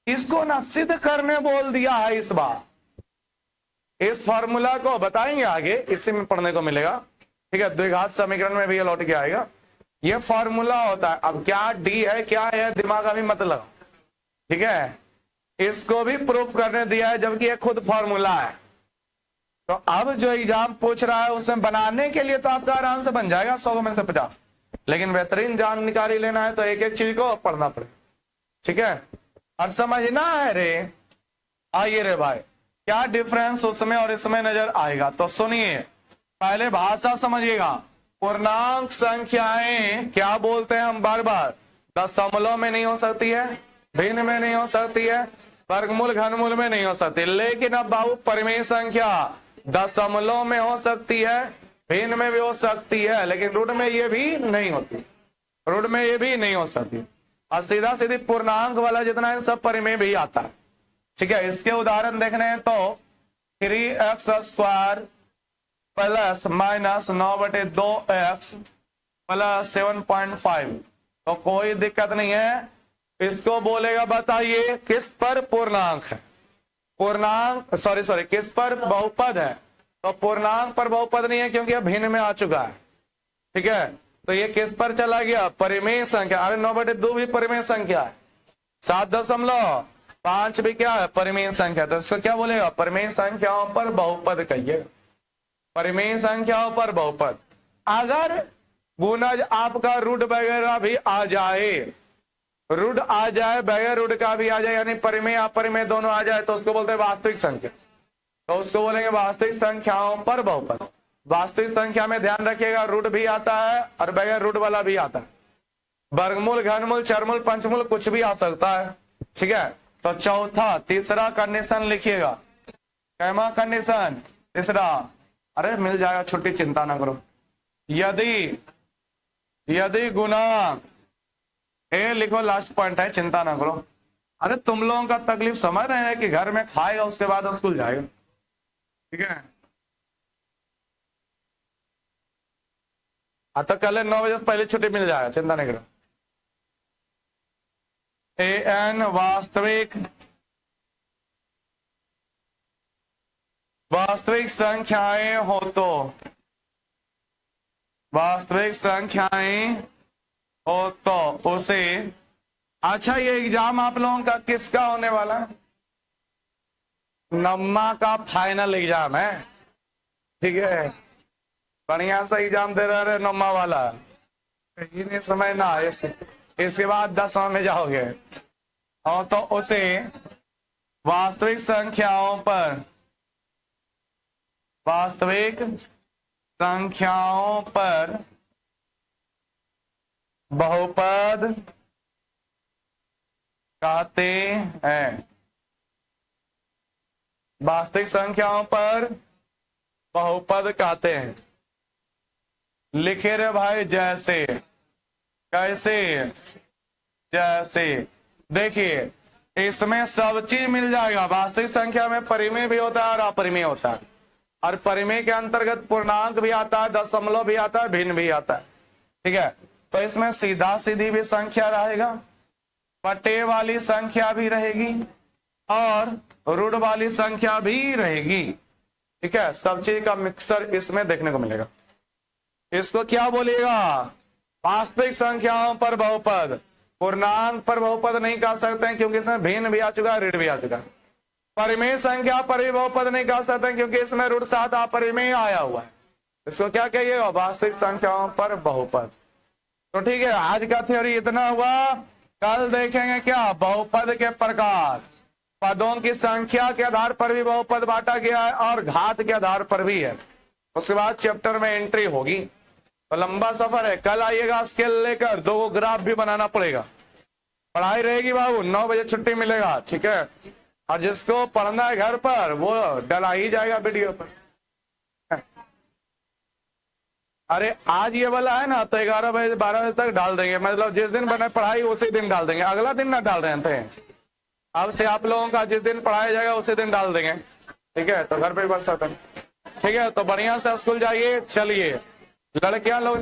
इसको ना सिद्ध करने बोल दिया है इस बार। इस फॉर्मूला को बताएंगे आगे, इसी में पढ़ने को मिलेगा। ठीक है, द्विघात समीकरण में भी लौट के आएगा। ये फॉर्मूला होता है। अब क्या डी है क्या है दिमाग अभी मत लगाओ। ठीक है, इसको भी प्रूफ करने दिया है, जबकि ये खुद फॉर्मूला है। तो अब जो एग्जाम पूछ रहा है उसमें बनाने के लिए तो आपका आराम से बन जाएगा 100 में से 50, लेकिन बेहतरीन जानकारी लेना है तो एक एक चीज को पढ़ना पड़ेगा। ठीक है, और समझना है रे, आइए रे भाई, क्या डिफरेंस उसमें और इसमें नजर आएगा। तो सुनिए, पहले भाषा समझिएगा। पूर्णांक संख्याएं क्या बोलते हैं हम बार बार, दशमलव में नहीं हो सकती है, भिन्न में नहीं हो सकती है, वर्गमूल घनमूल में नहीं हो सकती। लेकिन अब बाबू परिमेय संख्या दशमलव में हो सकती है, भिन्न में भी हो सकती है, लेकिन रूट में ये भी नहीं होती, रूट में ये भी नहीं हो सकती। और सीधा सीधी पूर्णांक वाला जितना है सब परिमेय भी आता है। ठीक है, इसके उदाहरण देखने हैं तो 3x² plus minus 9/2x plus 7.5, तो कोई दिक्कत नहीं है। इसको बोलेगा बताइए किस पर पूर्णांक है, पूर्णांक सॉरी किस पर बहुपद है, तो पूर्णांक पर बहुपद नहीं है क्योंकि अब भिन्न में आ चुका है। ठीक है, तो ये किस पर चला गया, परिमेय संख्या। अरे 9/2 भी परिमेय संख्या है, 7.5 भी क्या है, परिमेय संख्या। तो इसको क्या बोलेगा, परिमेय संख्याओं पर बहुपद कहिए, परिमेय संख्याओं पर बहुपद। अगर गुणज आपका रूट वगैरह भी आ जाए, रूट आ जाए, बगैर रूट का भी आ जाए, यानी परिमेय अपरिमेय दोनों आ जाए, तो उसको बोलते हैं वास्तविक संख्या। तो उसको बोलेंगे वास्तविक संख्याओं पर बहुपद। वास्तविक संख्या में ध्यान रखिएगा रूट भी आता है और बगैर रूट वाला भी आता है, वर्गमूल घनमूल चरमूल पंचमूल कुछ भी आ सकता है। ठीक है, तो चौथा तीसरा कंडीशन लिखिएगा, कैमा कंडीशन तीसरा, अरे मिल जाएगा, छुट्टी चिंता ना करो। यदि गुणांक ए लिखो, लास्ट पॉइंट है, चिंता ना करो। अरे तुम लोगों का तकलीफ समझ रहे हैं कि घर में खाएगा उसके बाद स्कूल जाएगा। ठीक है, तो कल 9 बजे से पहले छुट्टी मिल जाएगा, चिंता नहीं करो। an वास्तविक संख्याएं हो तो, वास्तविक संख्याएं हो तो उसे, अच्छा ये एग्जाम आप लोगों का किसका होने वाला है, नम्मा का फाइनल एग्जाम है। ठीक है, बढ़िया सा एग्जाम दे रहे नम्मा वाला, ये नहीं समझना, इसके बाद 10वां में जाओगे। और तो उसे वास्तविक संख्याओं पर, वास्तविक संख्याओं पर बहुपद कहते हैं, वास्तविक संख्याओं पर बहुपद कहते हैं। लिखे रे भाई, जैसे, कैसे, जैसे, देखिए इसमें सब चीज मिल जाएगा। वास्तविक संख्या में परिमेय भी होता है और अपरिमेय होता है। और परिमेय के अंतर्गत पूर्णांक भी आता है, दशमलव भी आता है, भिन्न भी आता है। ठीक है, तो इसमें सीधा सीधी भी संख्या रहेगा, बटे वाली संख्या भी रहेगी और ऋण वाली संख्या भी रहेगी। ठीक है, सब चीज का मिक्सर इसमें देखने को मिलेगा। इसको क्या बोलिएगा? वास्तविक संख्याओं पर बहुपद। पूर्णांक पर बहुपद नहीं कह सकते हैं क्योंकि इसमें भिन्न भी आ चुका है, ऋण भी आ चुका है। परिमेय संख्या पर भी बहुपद नहीं कह सकते हैं क्योंकि इसमें ऋण साथ अपरिमेय आया हुआ है। इसको क्या कहिएगा? वास्तविक संख्याओं पर बहुपद। तो ठीक है, आज का थ्योरी इतना हुआ। कल देखेंगे क्या? बहुपद के प्रकार। पदों की संख्या के आधार पर भी बहुपद बांटा गया है और घात के आधार पर भी है। उसके बाद चैप्टर में एंट्री होगी। तो लंबा सफर है। कल आइएगा स्केल लेकर, 2 ग्राफ भी बनाना पड़ेगा। पढ़ाई रहेगी बाबू, 9 बजे छुट्टी मिलेगा। ठीक है, और जिसको पढ़ना है घर पर वो डला ही जाएगा वीडियो पर। अरे आज ये वाला है ना, तो 11 बजे 12 बजे तक डाल देंगे। मतलब जिस दिन बने पढ़ाई उसी दिन डाल देंगे, अगला दिन ना डाल रहे थे। अब से आप लोगों का जिस दिन पढ़ाया जाएगा उसी दिन डाल देंगे। ठीक है, तो घर पे बस सकते हैं। ठीक है, तो बढ़िया से स्कूल जाइए। चलिए लड़कियां लोग